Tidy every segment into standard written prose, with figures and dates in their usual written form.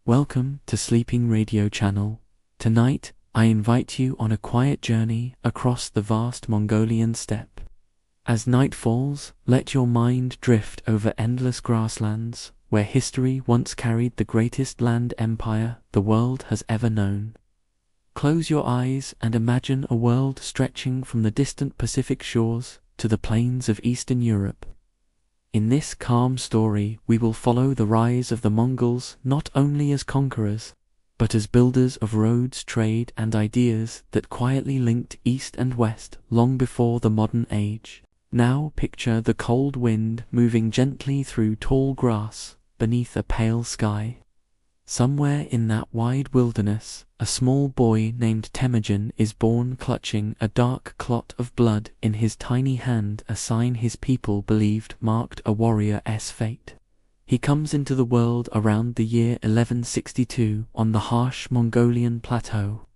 Welcome to Sleeping Radio Channel. Tonight, I invite you on a quiet journey across the vast Mongolian steppe. As night falls, let your mind drift over endless grasslands, where history once carried the greatest land empire the world has ever known. Close your eyes and imagine a world stretching from the distant Pacific shores to the plains of Eastern Europe. In this calm story, we will follow the rise of the Mongols not only as conquerors, but as builders of roads, trade, and ideas that quietly linked East and West long before the modern age. Now picture the cold wind moving gently through tall grass beneath a pale sky. Somewhere in that wide wilderness, a small boy named Temujin is born clutching a dark clot of blood in his tiny hand, a sign his people believed marked a warrior's fate. He comes into the world around the year 1162 on the harsh Mongolian plateau.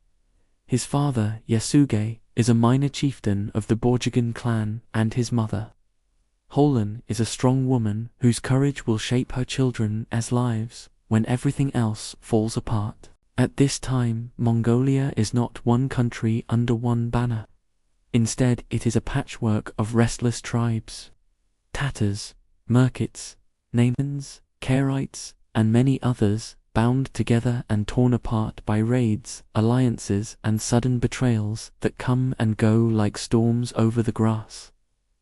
His father, Yasuge, is a minor chieftain of the Borjigin clan, and his mother, Holan, is a strong woman whose courage will shape her children as lives when everything else falls apart. At this time, Mongolia is not one country under one banner. Instead, it is a patchwork of restless tribes. Tatars, Merkits, Naimans, Karites, and many others, bound together and torn apart by raids, alliances, and sudden betrayals that come and go like storms over the grass.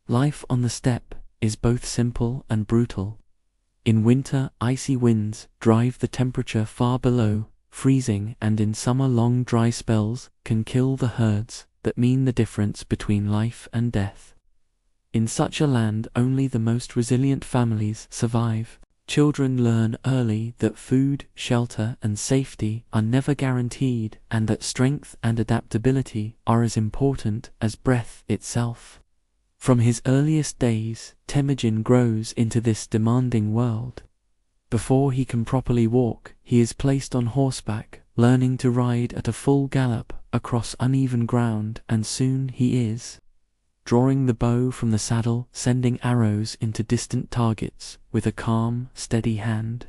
Life on the steppe is both simple and brutal. In winter, icy winds drive the temperature far below freezing, and in summer long dry spells can kill the herds that mean the difference between life and death. In such a land, only the most resilient families survive. Children learn early that food, shelter, and safety are never guaranteed, and that strength and adaptability are as important as breath itself. From his earliest days, Temujin grows into this demanding world. Before he can properly walk, he is placed on horseback, learning to ride at a full gallop across uneven ground, and soon he is drawing the bow from the saddle, sending arrows into distant targets with a calm, steady hand.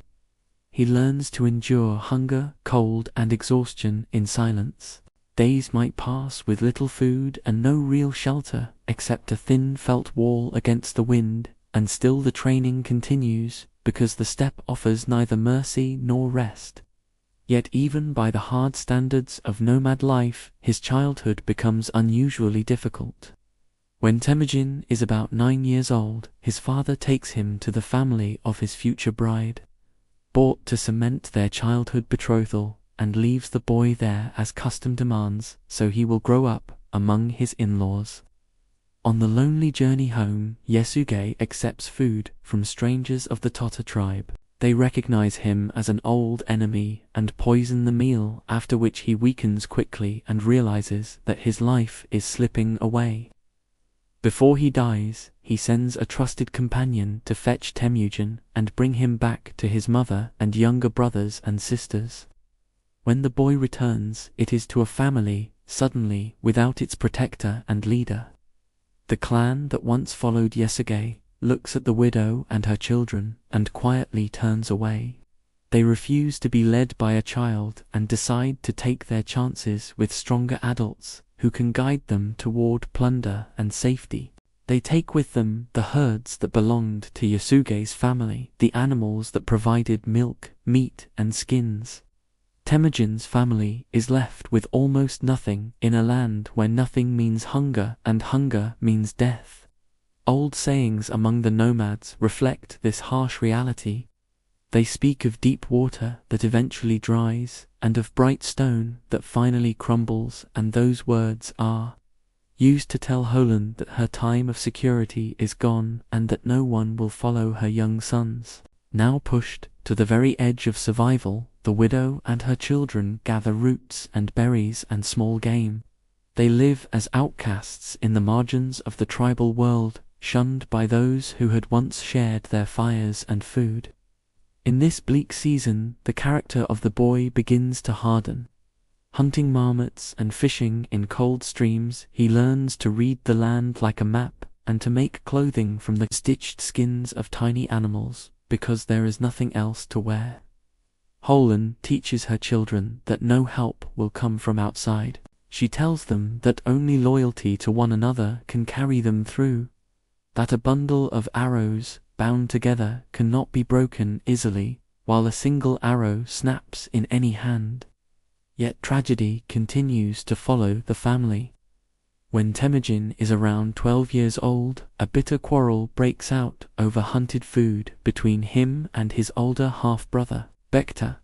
He learns to endure hunger, cold, and exhaustion in silence. Days might pass with little food and no real shelter except a thin felt wall against the wind, and still the training continues because the steppe offers neither mercy nor rest. Yet even by the hard standards of nomad life, his childhood becomes unusually difficult. When Temujin is about 9 years old, his father takes him to the family of his future bride, bought to cement their childhood betrothal, and leaves the boy there as custom demands, so he will grow up among his in-laws. On the lonely journey home, Yasuge accepts food from strangers of the Tatar tribe. They recognize him as an old enemy and poison the meal, after which he weakens quickly and realizes that his life is slipping away. Before he dies, he sends a trusted companion to fetch Temujin and bring him back to his mother and younger brothers and sisters. When the boy returns, it is to a family, suddenly, without its protector and leader. The clan that once followed Yasuge looks at the widow and her children and quietly turns away. They refuse to be led by a child and decide to take their chances with stronger adults who can guide them toward plunder and safety. They take with them the herds that belonged to Yasuge's family, the animals that provided milk, meat, and skins. Temujin's family is left with almost nothing in a land where nothing means hunger and hunger means death. Old sayings among the nomads reflect this harsh reality. They speak of deep water that eventually dries, and of bright stone that finally crumbles, and those words are used to tell Holan that her time of security is gone and that no one will follow her young sons. Now pushed to the very edge of survival, the widow and her children gather roots and berries and small game. They live as outcasts in the margins of the tribal world, shunned by those who had once shared their fires and food. In this bleak season, the character of the boy begins to harden. Hunting marmots and fishing in cold streams, he learns to read the land like a map and to make clothing from the stitched skins of tiny animals, because there is nothing else to wear. Holan teaches her children that no help will come from outside. She tells them that only loyalty to one another can carry them through, that a bundle of arrows bound together cannot be broken easily, while a single arrow snaps in any hand. Yet tragedy continues to follow the family. When Temujin is around 12 years old, a bitter quarrel breaks out over hunted food between him and his older half-brother, Bekta,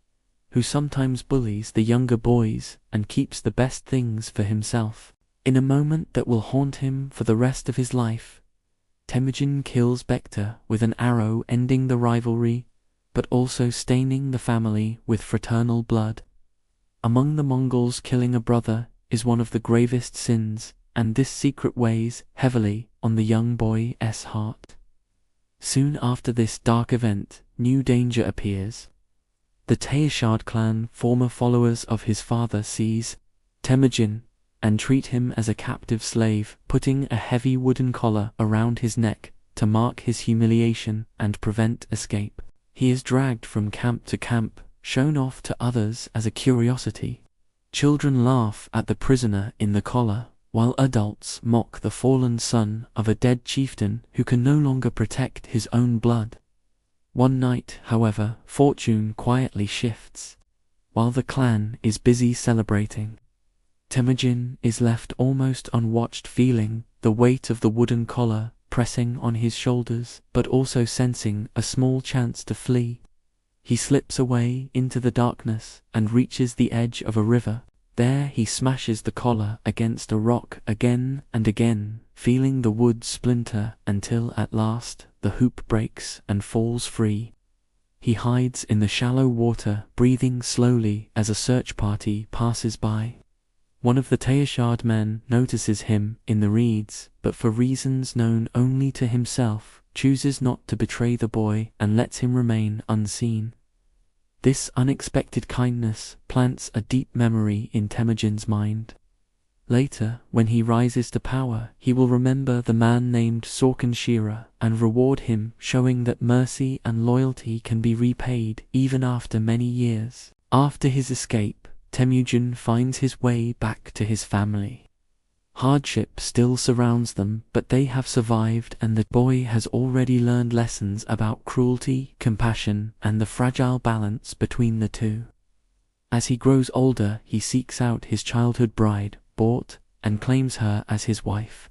who sometimes bullies the younger boys and keeps the best things for himself. In a moment that will haunt him for the rest of his life, Temujin kills Bekta with an arrow, ending the rivalry, but also staining the family with fraternal blood. Among the Mongols, killing a brother is one of the gravest sins, and this secret weighs heavily on the young boy's heart. Soon after this dark event, new danger appears. The Taishad clan, former followers of his father, seize Temujin and treat him as a captive slave, putting a heavy wooden collar around his neck to mark his humiliation and prevent escape. He is dragged from camp to camp, shown off to others as a curiosity. Children laugh at the prisoner in the collar, while adults mock the fallen son of a dead chieftain who can no longer protect his own blood. One night, however, fortune quietly shifts. While the clan is busy celebrating, Temujin is left almost unwatched, feeling the weight of the wooden collar pressing on his shoulders, but also sensing a small chance to flee. He slips away into the darkness and reaches the edge of a river. There he smashes the collar against a rock again and again, feeling the wood splinter until at last the hoop breaks and falls free. He hides in the shallow water, breathing slowly as a search party passes by. One of the Taishad men notices him in the reeds, but for reasons known only to himself, chooses not to betray the boy and lets him remain unseen. This unexpected kindness plants a deep memory in Temujin's mind. Later, when he rises to power, he will remember the man named Sorkin Shira and reward him, showing that mercy and loyalty can be repaid even after many years. After his escape, Temujin finds his way back to his family. Hardship still surrounds them, but they have survived, and the boy has already learned lessons about cruelty, compassion, and the fragile balance between the two. As he grows older, he seeks out his childhood bride, Bort, and claims her as his wife.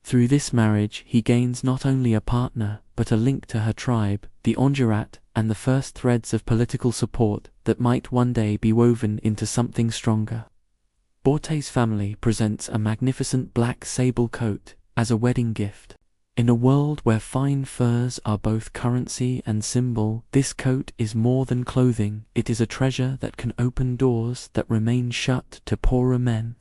Through this marriage, he gains not only a partner, but a link to her tribe, the Onjurat, and the first threads of political support that might one day be woven into something stronger. Borte's family presents a magnificent black sable coat as a wedding gift. In a world where fine furs are both currency and symbol, this coat is more than clothing. It is a treasure that can open doors that remain shut to poorer men.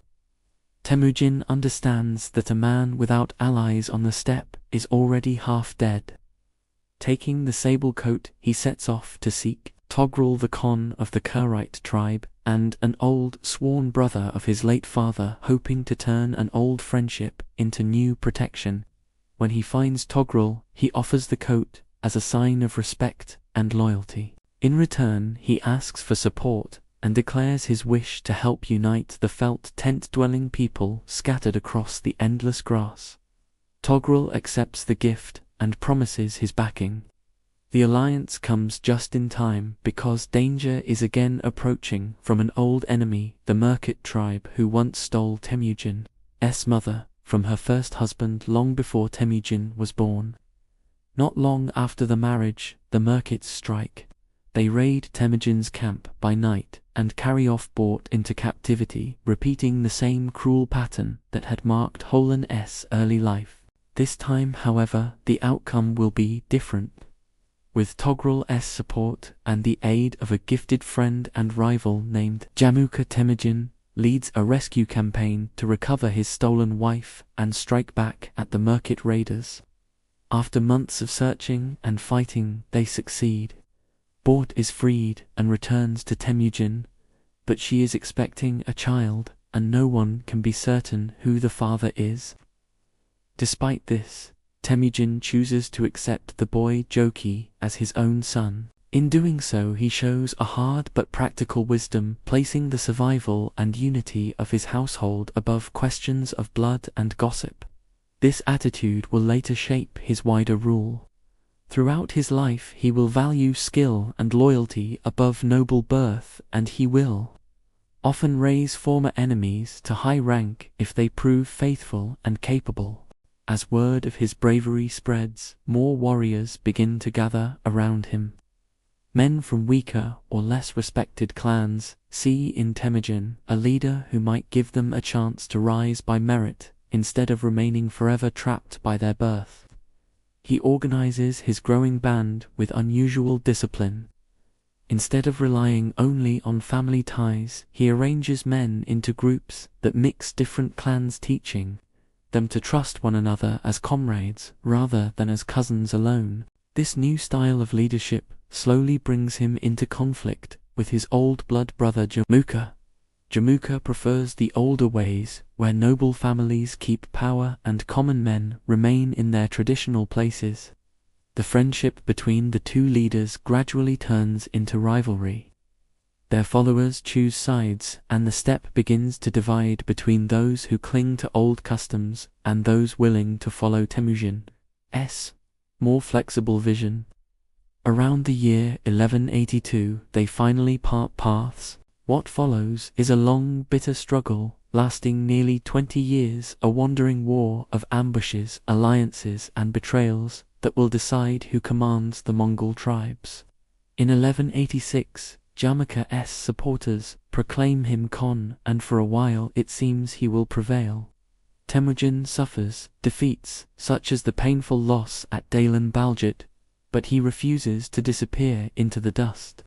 Temujin understands that a man without allies on the steppe is already half dead. Taking the sable coat, he sets off to seek Togrul the Khan of the Kurite tribe, and an old sworn brother of his late father, hoping to turn an old friendship into new protection. When he finds Togrul, he offers the coat as a sign of respect and loyalty. In return, he asks for support and declares his wish to help unite the felt tent-dwelling people scattered across the endless grass. Togrul accepts the gift and promises his backing. The alliance comes just in time because danger is again approaching from an old enemy, the Merkit tribe, who once stole Temujin's mother from her first husband long before Temujin was born. Not long after the marriage, the Merkits strike. They raid Temujin's camp by night and carry off Bort into captivity, repeating the same cruel pattern that had marked Holan's early life. This time, however, the outcome will be different. With Togrul's support and the aid of a gifted friend and rival named Jamuka, Temujin leads a rescue campaign to recover his stolen wife and strike back at the Merkit raiders. After months of searching and fighting, they succeed. Bort is freed and returns to Temujin, but she is expecting a child, and no one can be certain who the father is. Despite this, Temujin chooses to accept the boy Joki as his own son. In doing so, he shows a hard but practical wisdom, placing the survival and unity of his household above questions of blood and gossip. This attitude will later shape his wider rule. Throughout his life, he will value skill and loyalty above noble birth, and he will often raise former enemies to high rank if they prove faithful and capable. As word of his bravery spreads, more warriors begin to gather around him. Men from weaker or less respected clans see in Temujin a leader who might give them a chance to rise by merit instead of remaining forever trapped by their birth. He organizes his growing band with unusual discipline. Instead of relying only on family ties, he arranges men into groups that mix different clans, teaching them to trust one another as comrades rather than as cousins alone. This new style of leadership slowly brings him into conflict with his old blood brother Jamuka. Jamuka prefers the older ways, where noble families keep power and common men remain in their traditional places. The friendship between the two leaders gradually turns into rivalry. Their followers choose sides, and the steppe begins to divide between those who cling to old customs and those willing to follow Temujin's more flexible vision. Around the year 1182, they finally part paths. What follows is a long, bitter struggle, lasting nearly 20 years, a wandering war of ambushes, alliances, and betrayals that will decide who commands the Mongol tribes. In 1186, Jamuka's supporters proclaim him Khan, and for a while it seems he will prevail. Temujin suffers defeats, such as the painful loss at Dalen Baljit, but he refuses to disappear into the dust.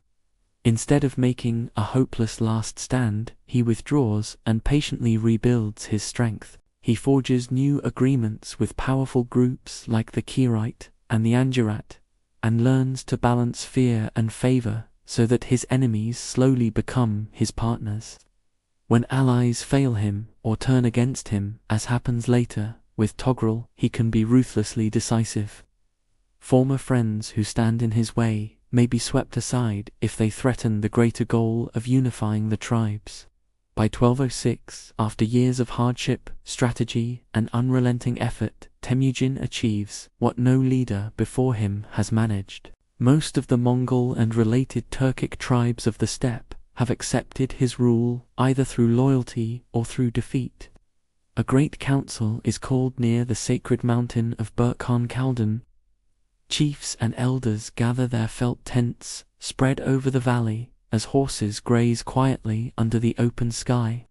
Instead of making a hopeless last stand, he withdraws and patiently rebuilds his strength. He forges new agreements with powerful groups like the Kirite and the Anjurat, and learns to balance fear and favor so that his enemies slowly become his partners. When allies fail him or turn against him, as happens later with Togrul, he can be ruthlessly decisive. Former friends who stand in his way may be swept aside if they threaten the greater goal of unifying the tribes. By 1206, after years of hardship, strategy, and unrelenting effort, Temujin achieves what no leader before him has managed. Most of the Mongol and related Turkic tribes of the steppe have accepted his rule either through loyalty or through defeat. A great council is called near the sacred mountain of Burkhan Khaldan. Chiefs and elders gather their felt tents spread over the valley as horses graze quietly under the open sky.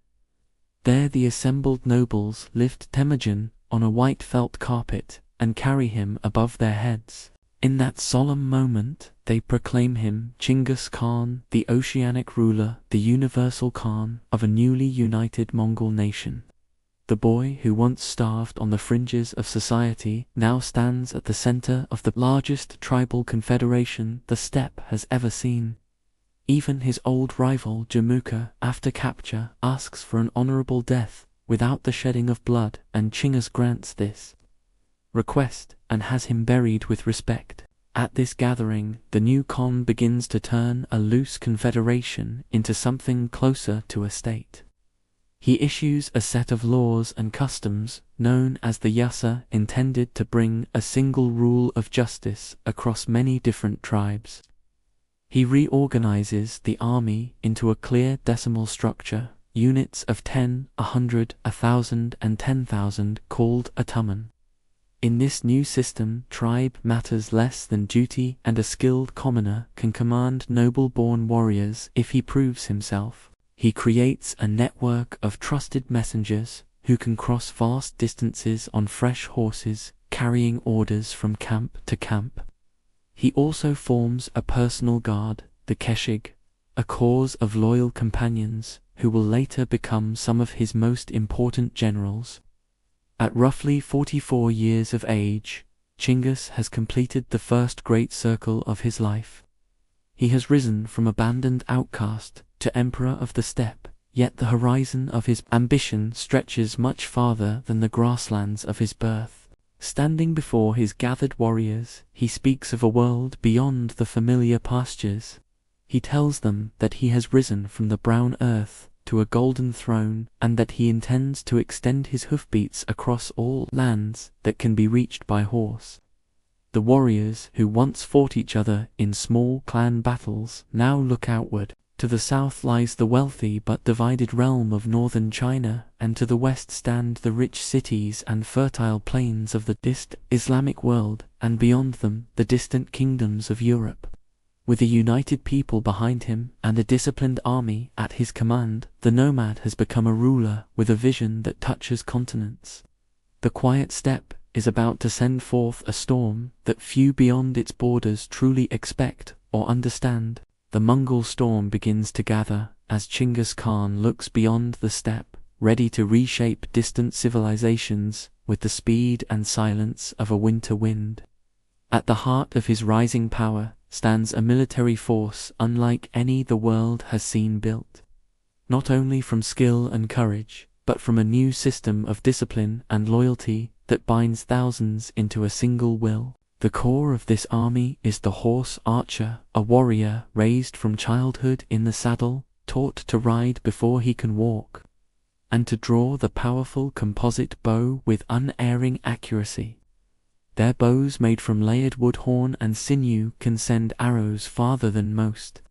There the assembled nobles lift Temujin on a white felt carpet and carry him above their heads. In that solemn moment, they proclaim him Genghis Khan, the oceanic ruler, the universal Khan of a newly united Mongol nation. The boy who once starved on the fringes of society now stands at the center of the largest tribal confederation the steppe has ever seen. Even his old rival Jamuka, after capture, asks for an honorable death without the shedding of blood, and Genghis grants this request and has him buried with respect. At this gathering, the new Khan begins to turn a loose confederation into something closer to a state. He issues a set of laws and customs known as the Yasa, intended to bring a single rule of justice across many different tribes. He reorganizes the army into a clear decimal structure, units of 10, 100, 1,000, and 10,000 called a tumman. In this new system, tribe matters less than duty, and a skilled commoner can command noble-born warriors if he proves himself. He creates a network of trusted messengers who can cross vast distances on fresh horses, carrying orders from camp to camp. He also forms a personal guard, the Keshig, a corps of loyal companions who will later become some of his most important generals. At roughly 44 years of age, Genghis has completed the first great circle of his life. He has risen from abandoned outcast to emperor of the steppe, yet the horizon of his ambition stretches much farther than the grasslands of his birth. Standing before his gathered warriors, he speaks of a world beyond the familiar pastures. He tells them that he has risen from the brown earth to a golden throne, and that he intends to extend his hoofbeats across all lands that can be reached by horse. The warriors who once fought each other in small clan battles now look outward. To the south lies the wealthy but divided realm of northern China, and to the west stand the rich cities and fertile plains of the distant Islamic world, and beyond them the distant kingdoms of Europe. With a united people behind him and a disciplined army at his command, the nomad has become a ruler with a vision that touches continents. The quiet steppe is about to send forth a storm that few beyond its borders truly expect or understand. The Mongol storm begins to gather as Genghis Khan looks beyond the steppe, ready to reshape distant civilizations with the speed and silence of a winter wind. At the heart of his rising power stands a military force unlike any the world has seen built. Not only from skill and courage, but from a new system of discipline and loyalty that binds thousands into a single will. The core of this army is the horse archer, a warrior raised from childhood in the saddle, taught to ride before he can walk, and to draw the powerful composite bow with unerring accuracy. Their bows made from layered wood, horn and sinew can send arrows farther than most.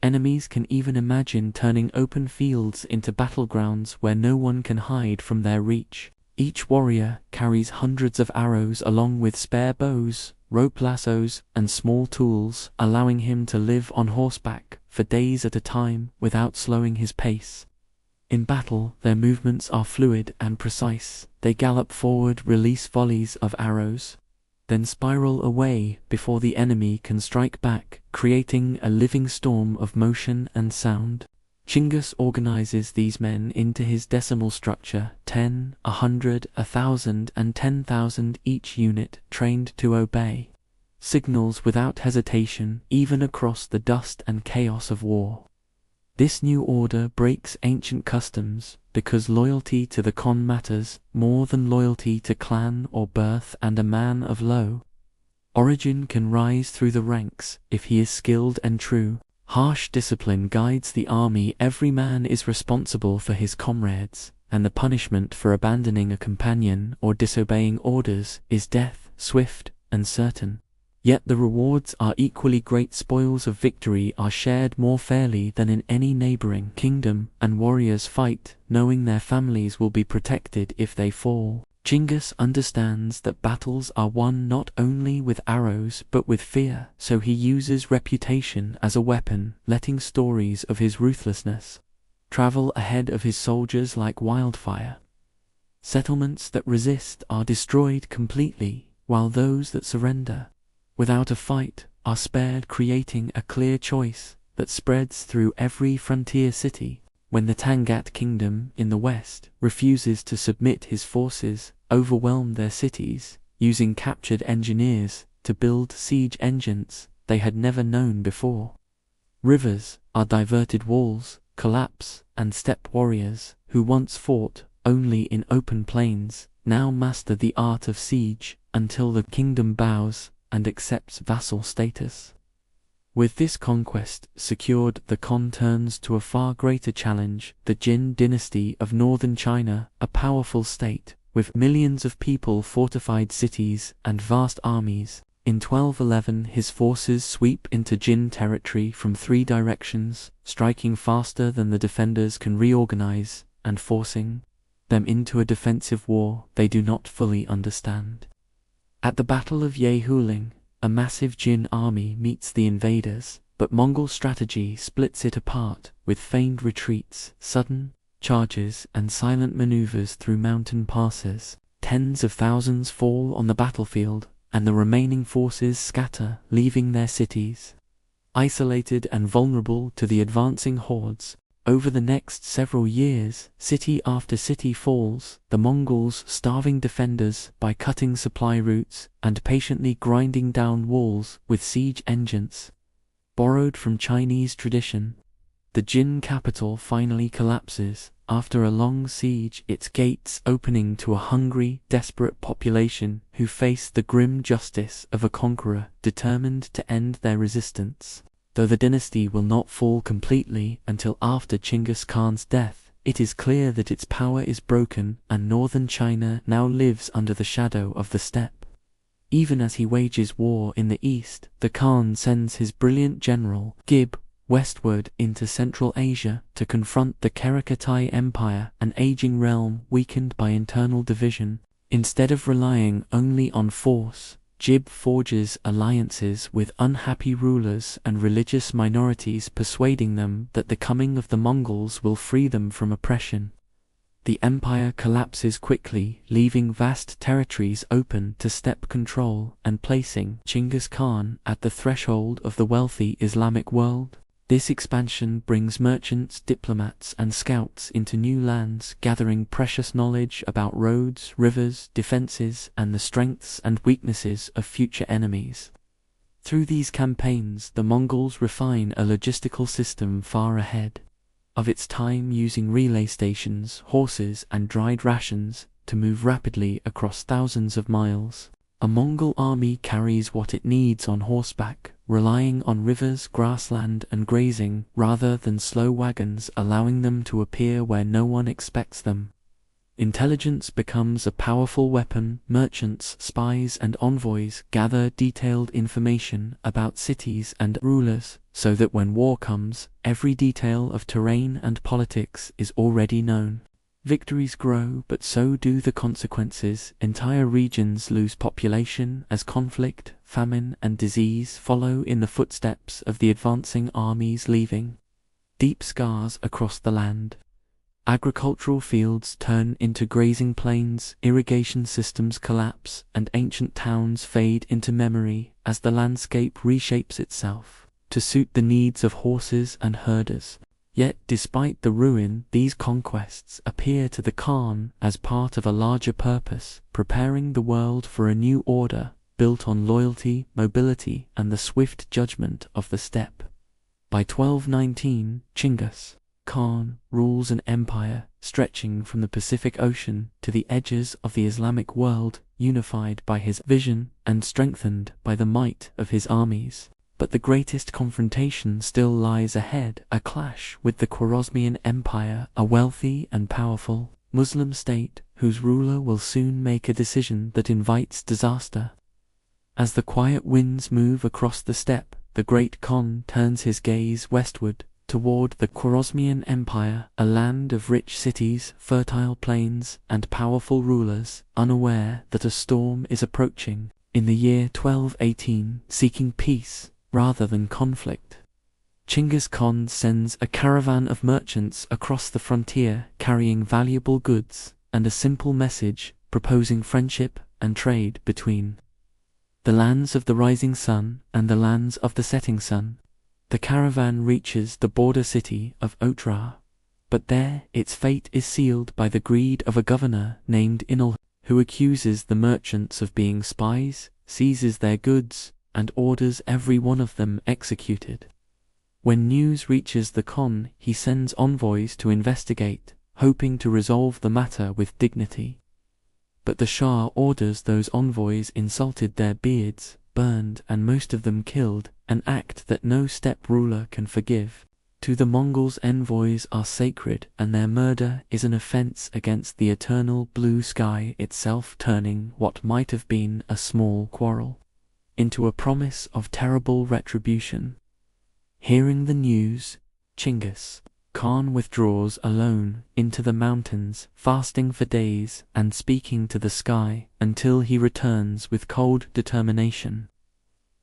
Enemies can even imagine turning open fields into battlegrounds where no one can hide from their reach. Each warrior carries hundreds of arrows along with spare bows, rope lassos, and small tools, allowing him to live on horseback for days at a time without slowing his pace. In battle, their movements are fluid and precise. They gallop forward, release volleys of arrows, then spiral away before the enemy can strike back, creating a living storm of motion and sound. Genghis organizes these men into his decimal structure: 10, 100, 1,000, and 10,000, each unit trained to obey signals without hesitation, even across the dust and chaos of war. This new order breaks ancient customs because loyalty to the Khan matters more than loyalty to clan or birth, and a man of low origin can rise through the ranks if he is skilled and true. Harsh discipline guides the army. Every man is responsible for his comrades, and the punishment for abandoning a companion or disobeying orders is death, swift and certain. Yet the rewards are equally great. Spoils of victory are shared more fairly than in any neighboring kingdom, and warriors fight knowing their families will be protected if they fall. Genghis understands that battles are won not only with arrows but with fear, so he uses reputation as a weapon, letting stories of his ruthlessness travel ahead of his soldiers like wildfire. Settlements that resist are destroyed completely, while those that surrender without a fight are spared, creating a clear choice that spreads through every frontier city. When the Tangat kingdom in the west refuses to submit, his forces overwhelm their cities, using captured engineers to build siege engines they had never known before. Rivers are diverted, walls collapse, and steppe warriors who once fought only in open plains now master the art of siege until the kingdom bows and accepts vassal status. With this conquest secured, the Khan turns to a far greater challenge: the Jin dynasty of northern China, a powerful state with millions of people, fortified cities, and vast armies. In 1211, his forces sweep into Jin territory from 3 directions, striking faster than the defenders can reorganize and forcing them into a defensive war they do not fully understand. At the Battle of Yehuling, a massive Jin army meets the invaders, but Mongol strategy splits it apart with feigned retreats, sudden charges, and silent maneuvers through mountain passes. Tens of thousands fall on the battlefield, and the remaining forces scatter, leaving their cities isolated and vulnerable to the advancing hordes. Over the next several years, city after city falls, the Mongols starving defenders by cutting supply routes and patiently grinding down walls with siege engines borrowed from Chinese tradition. the Jin capital finally collapses, after a long siege, its gates opening to a hungry, desperate population who face the grim justice of a conqueror determined to end their resistance. Though the dynasty will not fall completely until after Genghis Khan's death, it is clear that its power is broken and northern China now lives under the shadow of the steppe. Even as he wages war in the east, the Khan sends his brilliant general, Gib, westward into Central Asia to confront the Karakatay Empire, an aging realm weakened by internal division. Instead of relying only on force, Gib forges alliances with unhappy rulers and religious minorities, persuading them that the coming of the Mongols will free them from oppression. The empire collapses quickly, leaving vast territories open to steppe control and placing Genghis Khan at the threshold of the wealthy Islamic world. This expansion brings merchants, diplomats, and scouts into new lands, gathering precious knowledge about roads, rivers, defenses, and the strengths and weaknesses of future enemies. Through these campaigns, the Mongols refine a logistical system far ahead of its time, using relay stations, horses, and dried rations to move rapidly across thousands of miles. A Mongol army carries what it needs on horseback, relying on rivers, grassland, and grazing, rather than slow wagons, allowing them to appear where no one expects them. Intelligence becomes a powerful weapon. Merchants, spies, and envoys gather detailed information about cities and rulers, so that when war comes, every detail of terrain and politics is already known. Victories grow, but so do the consequences. Entire regions lose population as conflict, famine, and disease follow in the footsteps of the advancing armies, leaving deep scars across the land. Agricultural fields turn into grazing plains, irrigation systems collapse, and ancient towns fade into memory as the landscape reshapes itself to suit the needs of horses and herders. Yet, despite the ruin, these conquests appear to the Khan as part of a larger purpose, preparing the world for a new order built on loyalty, mobility, and the swift judgment of the steppe. By 1219, Genghis Khan rules an empire stretching from the Pacific Ocean to the edges of the Islamic world, unified by his vision and strengthened by the might of his armies. But the greatest confrontation still lies ahead, a clash with the Khwarezmian Empire, a wealthy and powerful Muslim state whose ruler will soon make a decision that invites disaster. As the quiet winds move across the steppe, the great Khan turns his gaze westward toward the Khwarezmian Empire, a land of rich cities, fertile plains, and powerful rulers, unaware that a storm is approaching. In the year 1218, seeking peace rather than conflict, Genghis Khan sends a caravan of merchants across the frontier carrying valuable goods and a simple message proposing friendship and trade between the lands of the rising sun and the lands of the setting sun. The caravan reaches the border city of Otrar, but there its fate is sealed by the greed of a governor named Inal, who accuses the merchants of being spies, seizes their goods, and orders every one of them executed. When news reaches the Khan, he sends envoys to investigate, hoping to resolve the matter with dignity. But the Shah orders those envoys insulted, their beards burned, and most of them killed, an act that no steppe ruler can forgive. To the Mongols, envoys are sacred, and their murder is an offense against the eternal blue sky itself, turning what might have been a small quarrel into a promise of terrible retribution. Hearing the news, Genghis Khan withdraws alone into the mountains, fasting for days and speaking to the sky until he returns with cold determination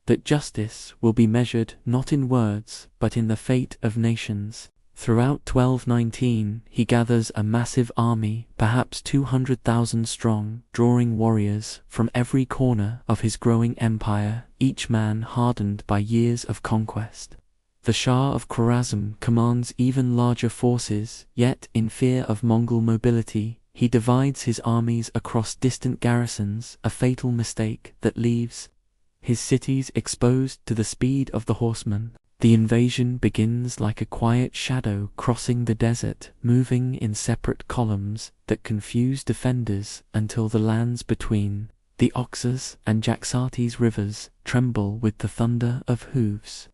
that justice will be measured not in words but in the fate of nations. Throughout 1219, he gathers a massive army, perhaps 200,000 strong, drawing warriors from every corner of his growing empire, each man hardened by years of conquest. The Shah of Khwarezm commands even larger forces, yet in fear of Mongol mobility, he divides his armies across distant garrisons, a fatal mistake that leaves his cities exposed to the speed of the horsemen. The invasion begins like a quiet shadow crossing the desert, moving in separate columns that confuse defenders until the lands between the Oxus and Jaxartes rivers tremble with the thunder of hooves.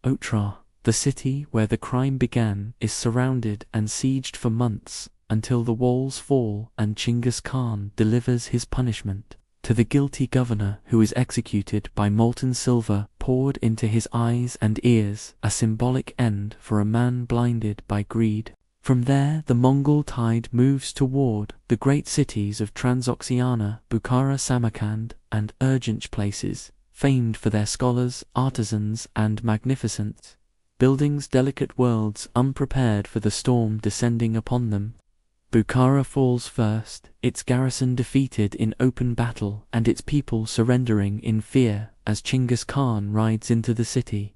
Otrar, the city where the crime began, is surrounded and sieged for months until the walls fall and Genghis Khan delivers his punishment. To the guilty governor who is executed by molten silver poured into his eyes and ears, a symbolic end for a man blinded by greed. From there the Mongol tide moves toward the great cities of Transoxiana, Bukhara, Samarkand, and Urgench, places famed for their scholars, artisans, and magnificence. Buildings, delicate worlds unprepared for the storm descending upon them. Bukhara falls first, its garrison defeated in open battle and its people surrendering in fear as Genghis Khan rides into the city's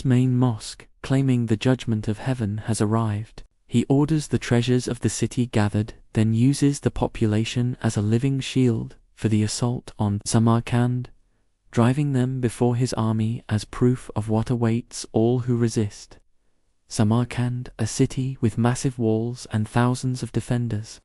main mosque, claiming the judgment of heaven has arrived. He orders the treasures of the city gathered, then uses the population as a living shield for the assault on Samarkand, driving them before his army as proof of what awaits all who resist. Samarkand, a city with massive walls and thousands of defenders,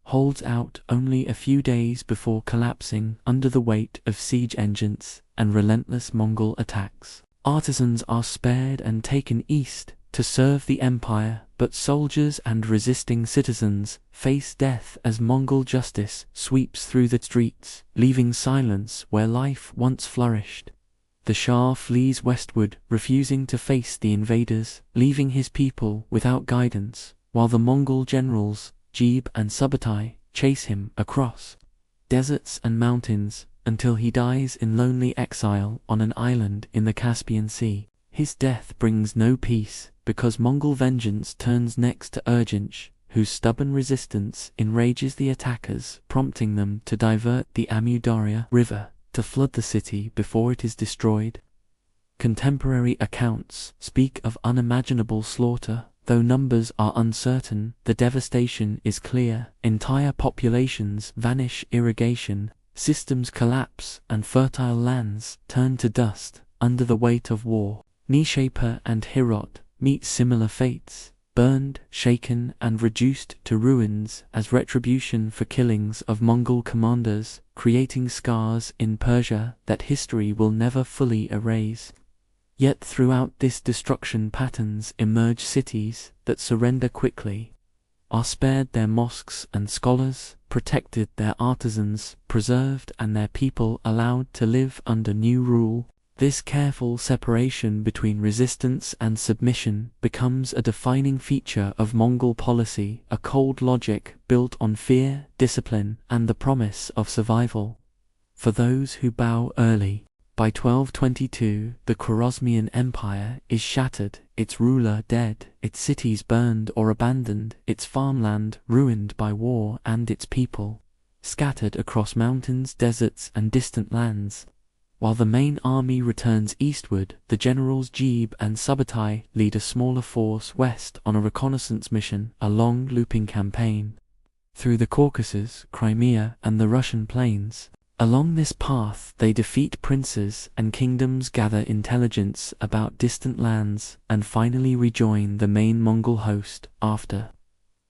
holds out only a few days before collapsing under the weight of siege engines and relentless Mongol attacks. Artisans are spared and taken east to serve the empire, but soldiers and resisting citizens face death as Mongol justice sweeps through the streets, leaving silence where life once flourished. The Shah flees westward, refusing to face the invaders, leaving his people without guidance, while the Mongol generals, Jib and Subutai, chase him across deserts and mountains until he dies in lonely exile on an island in the Caspian Sea. His death brings no peace, because Mongol vengeance turns next to Urgench, whose stubborn resistance enrages the attackers, prompting them to divert the Amu Darya River to flood the city before it is destroyed. Contemporary accounts speak of unimaginable slaughter. Though numbers are uncertain, the devastation is clear. Entire populations vanish, irrigation systems collapse, and fertile lands turn to dust under the weight of war. Nishapur and Herat meet similar fates, burned, shaken, and reduced to ruins as retribution for killings of Mongol commanders, creating scars in Persia that history will never fully erase. Yet throughout this destruction patterns emerge: cities that surrender quickly, are spared their mosques and scholars, protected their artisans, preserved, and their people allowed to live under new rule. This careful separation between resistance and submission becomes a defining feature of Mongol policy, a cold logic built on fear, discipline, and the promise of survival for those who bow early. By 1222, the Khwarezmian Empire is shattered, its ruler dead, its cities burned or abandoned, its farmland ruined by war, and its people scattered across mountains, deserts, and distant lands. While the main army returns eastward, the generals Jib and Subutai lead a smaller force west on a reconnaissance mission, a long looping campaign through the Caucasus, Crimea, and the Russian plains. Along this path they defeat princes and kingdoms, gather intelligence about distant lands, and finally rejoin the main Mongol host after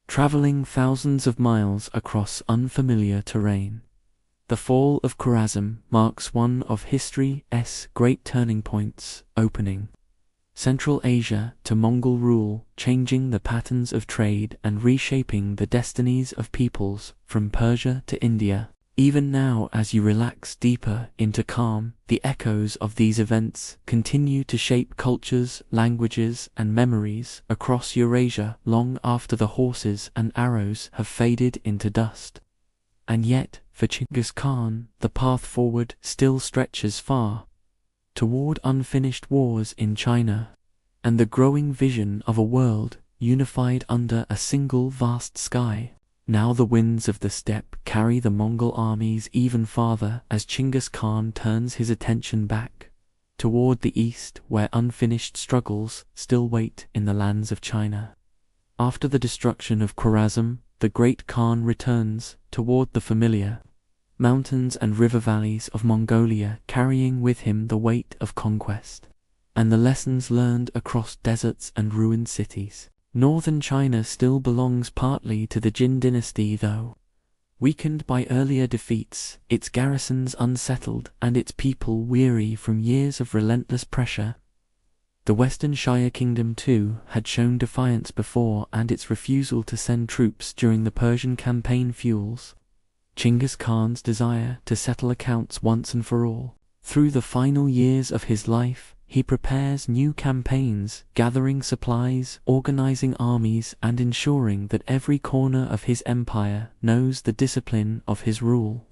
traveling thousands of miles across unfamiliar terrain. The fall of Khwarezm marks one of history's great turning points, opening Central Asia to Mongol rule, changing the patterns of trade and reshaping the destinies of peoples from Persia to India. Even now, as you relax deeper into calm, the echoes of these events continue to shape cultures, languages, and memories across Eurasia long after the horses and arrows have faded into dust. And yet, for Genghis Khan, the path forward still stretches far, toward unfinished wars in China, and the growing vision of a world unified under a single vast sky. Now the winds of the steppe carry the Mongol armies even farther as Genghis Khan turns his attention back toward the east, where unfinished struggles still wait in the lands of China. After the destruction of Khwarezm, the great Khan returns toward the familiar mountains and river valleys of Mongolia, carrying with him the weight of conquest. and the lessons learned across deserts and ruined cities. Northern China still belongs partly to the Jin dynasty though. Weakened by earlier defeats, its garrisons unsettled, and its people weary from years of relentless pressure. The Western Shire Kingdom too had shown defiance before, and its refusal to send troops during the Persian campaign fuels Genghis Khan's desire to settle accounts once and for all. Through the final years of his life, he prepares new campaigns, gathering supplies, organizing armies, and ensuring that every corner of his empire knows the discipline of his rule.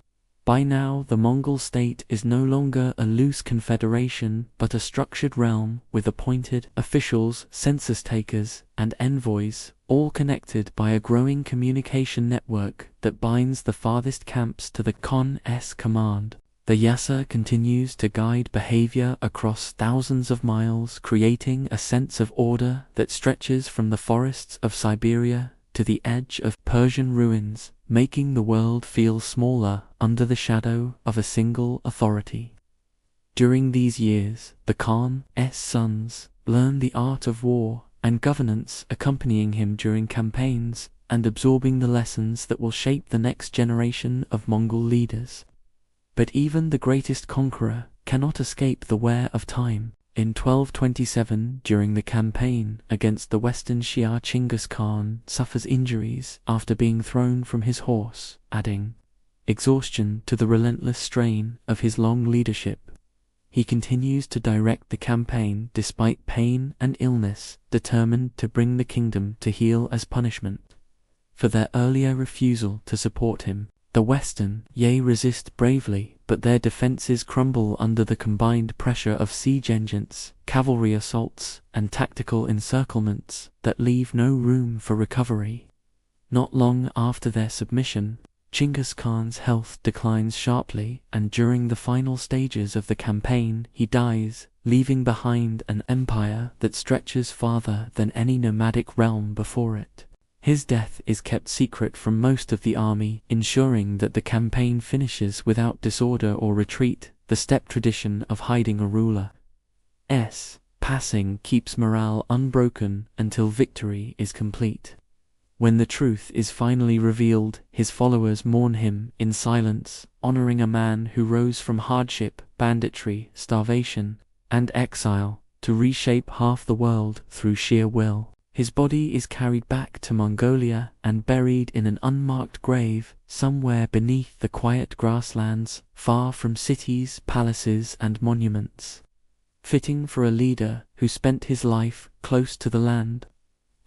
By now, the Mongol state is no longer a loose confederation, but a structured realm with appointed officials, census takers, and envoys, all connected by a growing communication network that binds the farthest camps to the Khan's command. The Yasa continues to guide behavior across thousands of miles, creating a sense of order that stretches from the forests of Siberia to the edge of Persian ruins, making the world feel smaller under the shadow of a single authority. During these years, the Khan's sons learn the art of war and governance, accompanying him during campaigns and absorbing the lessons that will shape the next generation of Mongol leaders. But even the greatest conqueror cannot escape the wear of time. In 1227, during the campaign against the Western Shia, Genghis Khan suffers injuries after being thrown from his horse, adding exhaustion to the relentless strain of his long leadership. He continues to direct the campaign despite pain and illness, determined to bring the kingdom to heel as punishment for their earlier refusal to support him. The Western resist bravely, but their defenses crumble under the combined pressure of siege engines, cavalry assaults, and tactical encirclements that leave no room for recovery. Not long after their submission, Genghis Khan's health declines sharply, and during the final stages of the campaign, he dies, leaving behind an empire that stretches farther than any nomadic realm before it. His death is kept secret from most of the army, ensuring that the campaign finishes without disorder or retreat. The steppe tradition of hiding a ruler's passing keeps morale unbroken until victory is complete. When the truth is finally revealed, his followers mourn him in silence, honoring a man who rose from hardship, banditry, starvation, and exile to reshape half the world through sheer will. His body is carried back to Mongolia and buried in an unmarked grave somewhere beneath the quiet grasslands, far from cities, palaces, and monuments. Fitting for a leader who spent his life close to the land.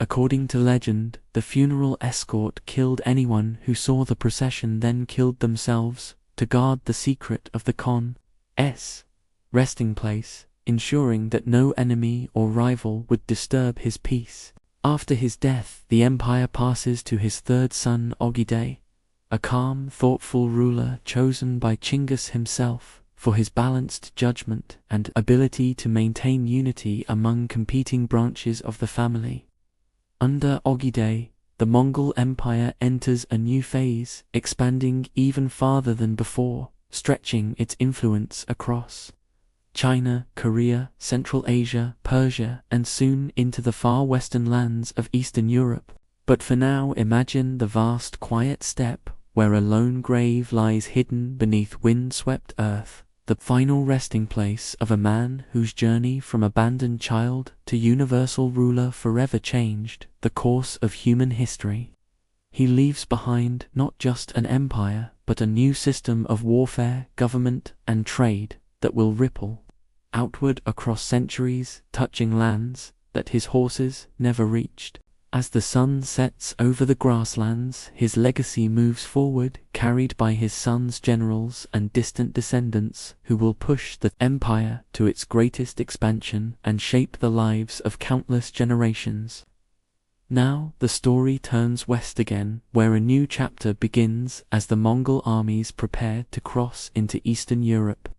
According to legend, the funeral escort killed anyone who saw the procession, then killed themselves to guard the secret of the Khan's resting place, ensuring that no enemy or rival would disturb his peace. After his death, the empire passes to his third son Ogedei, a calm, thoughtful ruler chosen by Genghis himself for his balanced judgment and ability to maintain unity among competing branches of the family. Under Ogedei, the Mongol Empire enters a new phase, expanding even farther than before, stretching its influence across China, Korea, Central Asia, Persia, and soon into the far western lands of Eastern Europe. But for now, imagine the vast quiet steppe, where a lone grave lies hidden beneath wind-swept earth, the final resting place of a man whose journey from abandoned child to universal ruler forever changed the course of human history. He leaves behind not just an empire, but a new system of warfare, government, and trade that will ripple outward across centuries, touching lands that his horses never reached. As the sun sets over the grasslands, his legacy moves forward, carried by his sons' generals and distant descendants who will push the empire to its greatest expansion and shape the lives of countless generations. Now the story turns west again, where a new chapter begins as the Mongol armies prepare to cross into Eastern Europe,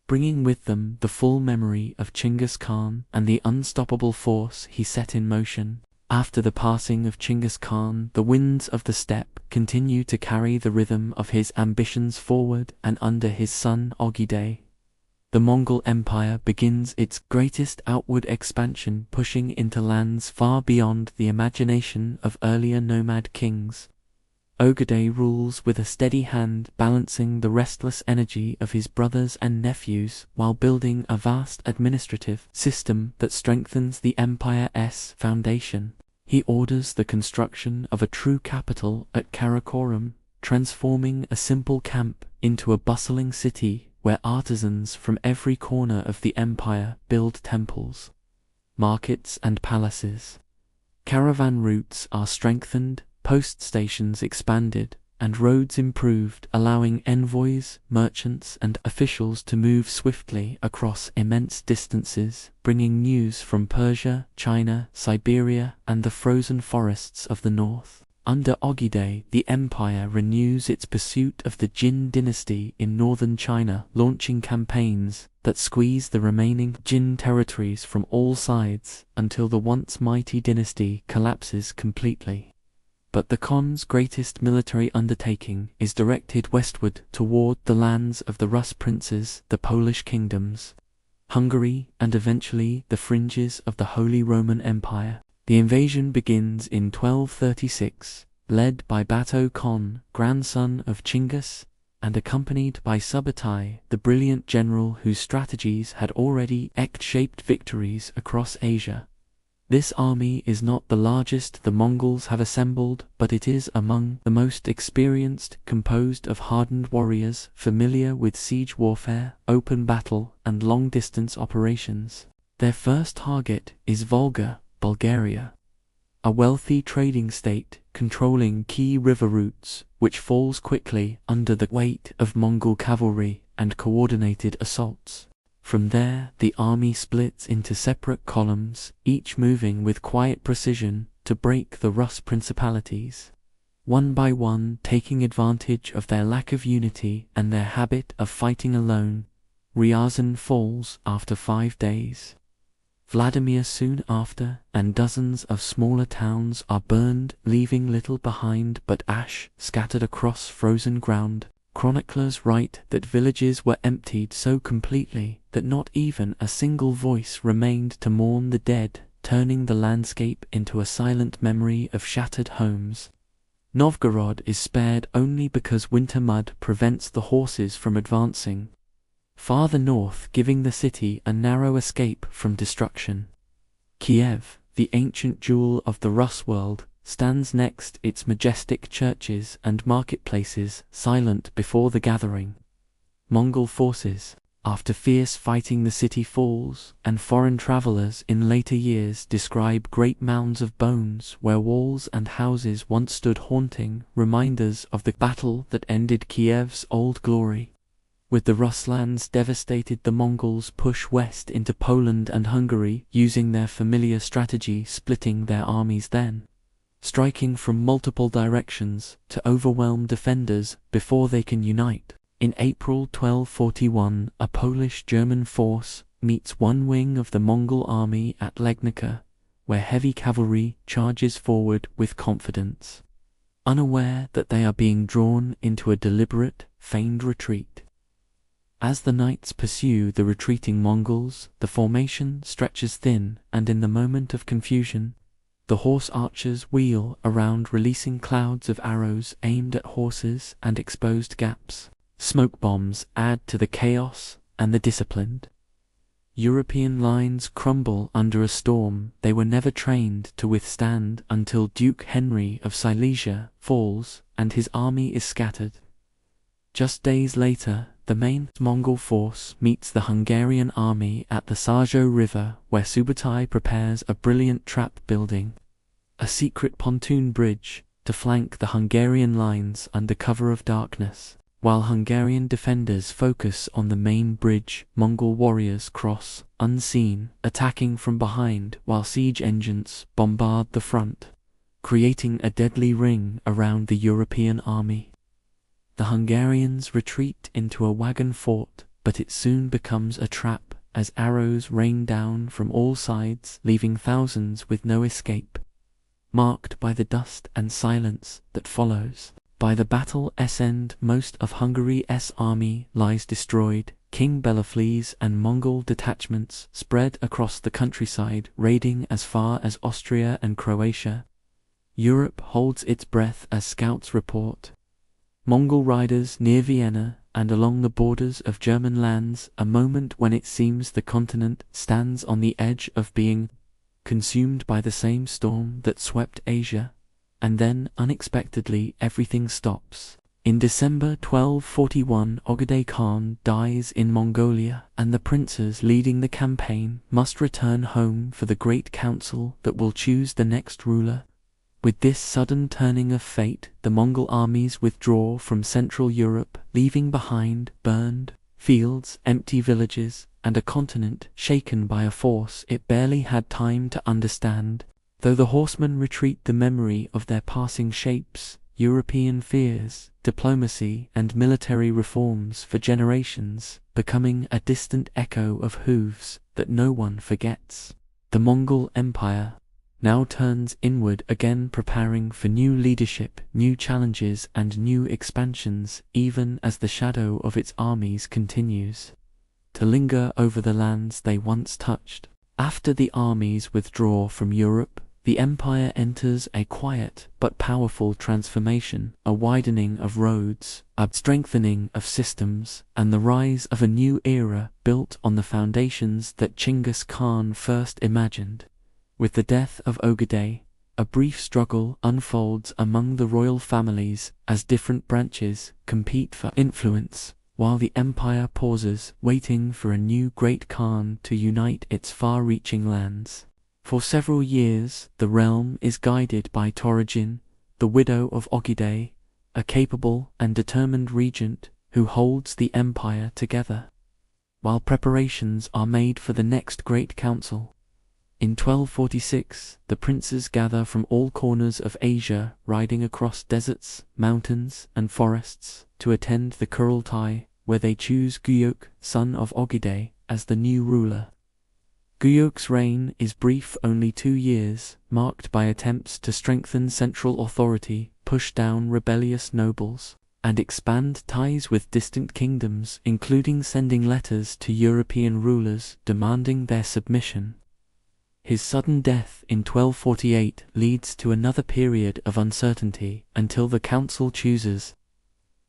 bringing with them the full memory of Genghis Khan and the unstoppable force he set in motion. After the passing of Genghis Khan, the winds of the steppe continue to carry the rhythm of his ambitions forward, and under his son Ogedei, The Mongol Empire begins its greatest outward expansion, pushing into lands far beyond the imagination of earlier nomad kings. Ogedei rules with a steady hand, balancing the restless energy of his brothers and nephews while building a vast administrative system that strengthens the empire's foundation. He orders the construction of a true capital at Karakoram, transforming a simple camp into a bustling city where artisans from every corner of the empire build temples, markets, and palaces. Caravan routes are strengthened, post stations expanded, and roads improved, allowing envoys, merchants, and officials to move swiftly across immense distances, bringing news from Persia, China, Siberia, and the frozen forests of the north. Under Ogedei, the empire renews its pursuit of the Jin dynasty in northern China, launching campaigns that squeeze the remaining Jin territories from all sides until the once mighty dynasty collapses completely. But the Khan's greatest military undertaking is directed westward toward the lands of the Rus princes, the Polish kingdoms, Hungary, and eventually the fringes of the Holy Roman Empire. The invasion begins in 1236, led by Bato Khan, grandson of Chinggis, and accompanied by Subutai, the brilliant general whose strategies had already shaped victories across Asia. This army is not the largest the Mongols have assembled, but it is among the most experienced, composed of hardened warriors familiar with siege warfare, open battle, and long-distance operations. Their first target is Volga, Bulgaria, a wealthy trading state controlling key river routes, which falls quickly under the weight of Mongol cavalry and coordinated assaults. From there, the army splits into separate columns, each moving with quiet precision to break the Rus principalities. One by one, taking advantage of their lack of unity and their habit of fighting alone, Ryazan falls after 5 days. Vladimir soon after, and dozens of smaller towns are burned, leaving little behind but ash scattered across frozen ground. Chroniclers write that villages were emptied so completely that not even a single voice remained to mourn the dead, turning the landscape into a silent memory of shattered homes. Novgorod is spared only because winter mud prevents the horses from advancing, farther north giving the city a narrow escape from destruction. Kiev, the ancient jewel of the Rus world, stands next, its majestic churches and marketplaces silent before the gathering. Mongol forces, after fierce fighting, the city falls, and foreign travelers in later years describe great mounds of bones where walls and houses once stood, haunting reminders of the battle that ended Kiev's old glory. With the Rus lands devastated, the Mongols push west into Poland and Hungary, using their familiar strategy, splitting their armies, then striking from multiple directions to overwhelm defenders before they can unite. In April 1241, a Polish-German force meets one wing of the Mongol army at Legnica, where heavy cavalry charges forward with confidence, unaware that they are being drawn into a deliberate, feigned retreat. As the knights pursue the retreating Mongols, the formation stretches thin, and in the moment of confusion, the horse archers wheel around, releasing clouds of arrows aimed at horses and exposed gaps. Smoke bombs add to the chaos, and the disciplined European lines crumble under a storm they were never trained to withstand, until Duke Henry of Silesia falls and his army is scattered. Just days later, the main Mongol force meets the Hungarian army at the Sarjo River, where Subutai prepares a brilliant trap, building a secret pontoon bridge to flank the Hungarian lines under cover of darkness. While Hungarian defenders focus on the main bridge, Mongol warriors cross, unseen, attacking from behind while siege engines bombard the front, creating a deadly ring around the European army. The Hungarians retreat into a wagon fort, but it soon becomes a trap as arrows rain down from all sides, leaving thousands with no escape. Marked by the dust and silence that follows, by the battle's end, most of Hungary's army lies destroyed, King Belafle's and Mongol detachments spread across the countryside, raiding as far as Austria and Croatia. Europe holds its breath as scouts report Mongol riders near Vienna and along the borders of German lands, a moment when it seems the continent stands on the edge of being consumed by the same storm that swept Asia. And then, unexpectedly, everything stops. In December 1241, Genghis Khan dies in Mongolia, and the princes leading the campaign must return home for the great council that will choose the next ruler. With this sudden turning of fate, the Mongol armies withdraw from Central Europe, leaving behind burned fields, empty villages, and a continent shaken by a force it barely had time to understand. Though the horsemen retreat, the memory of their passing shapes European fears, diplomacy, and military reforms for generations, becoming a distant echo of hooves that no one forgets. The Mongol Empire now turns inward again, preparing for new leadership, new challenges, and new expansions, even as the shadow of its armies continues to linger over the lands they once touched. After the armies withdraw from Europe, the empire enters a quiet but powerful transformation, a widening of roads, a strengthening of systems, and the rise of a new era built on the foundations that Genghis Khan first imagined. With the death of Genghis, a brief struggle unfolds among the royal families as different branches compete for influence, while the empire pauses, waiting for a new great Khan to unite its far-reaching lands. For several years, the realm is guided by Temujin, the widow of Genghis, a capable and determined regent who holds the empire together. While preparations are made for the next great council, in 1246, the princes gather from all corners of Asia, riding across deserts, mountains, and forests, to attend the Kurultai, where they choose Guyuk, son of Genghis, as the new ruler. Guyuk's reign is brief, only 2 years, marked by attempts to strengthen central authority, push down rebellious nobles, and expand ties with distant kingdoms, including sending letters to European rulers demanding their submission. His sudden death in 1248 leads to another period of uncertainty until the council chooses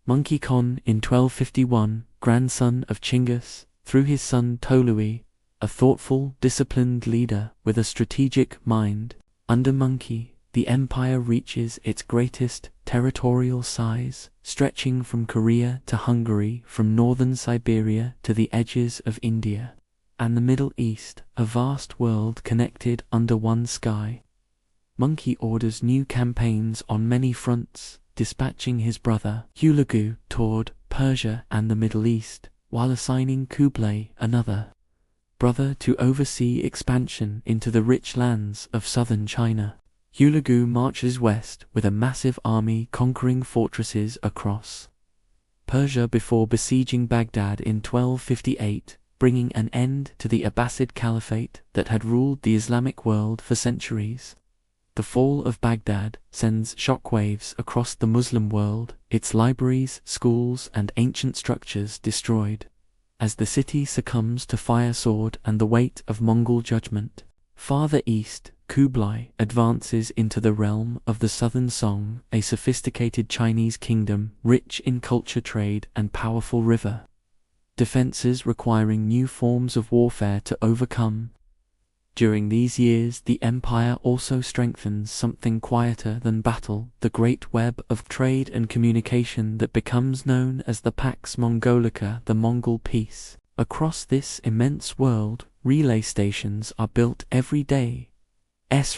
Mongol Khan in 1251, grandson of Chinggis, through his son Tolui, a thoughtful, disciplined leader with a strategic mind. Under Mongol, the empire reaches its greatest territorial size, stretching from Korea to Hungary, from northern Siberia to the edges of India and the Middle East, a vast world connected under one sky. Mongol orders new campaigns on many fronts, dispatching his brother Hulagu toward Persia and the Middle East, while assigning Kublai, another brother, to oversee expansion into the rich lands of southern China. Hulagu marches west with a massive army, conquering fortresses across Persia before besieging Baghdad in 1258, bringing an end to the Abbasid Caliphate that had ruled the Islamic world for centuries. The fall of Baghdad sends shockwaves across the Muslim world, its libraries, schools, and ancient structures destroyed, as the city succumbs to fire, sword, and the weight of Mongol judgment. Farther east, Kublai advances into the realm of the Southern Song, a sophisticated Chinese kingdom rich in culture, trade, and powerful river defenses requiring new forms of warfare to overcome. During these years, the empire also strengthens something quieter than battle, the great web of trade and communication that becomes known as the Pax Mongolica, the Mongol peace. Across this immense world, relay stations are built every day,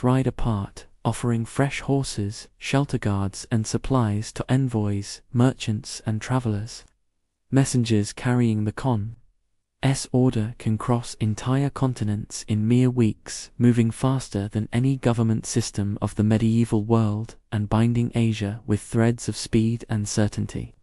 ride apart, offering fresh horses, shelter guards, and supplies to envoys, merchants, and travelers. Messengers carrying the Khan's order can cross entire continents in mere weeks, moving faster than any government system of the medieval world, and binding Asia with threads of speed and certainty.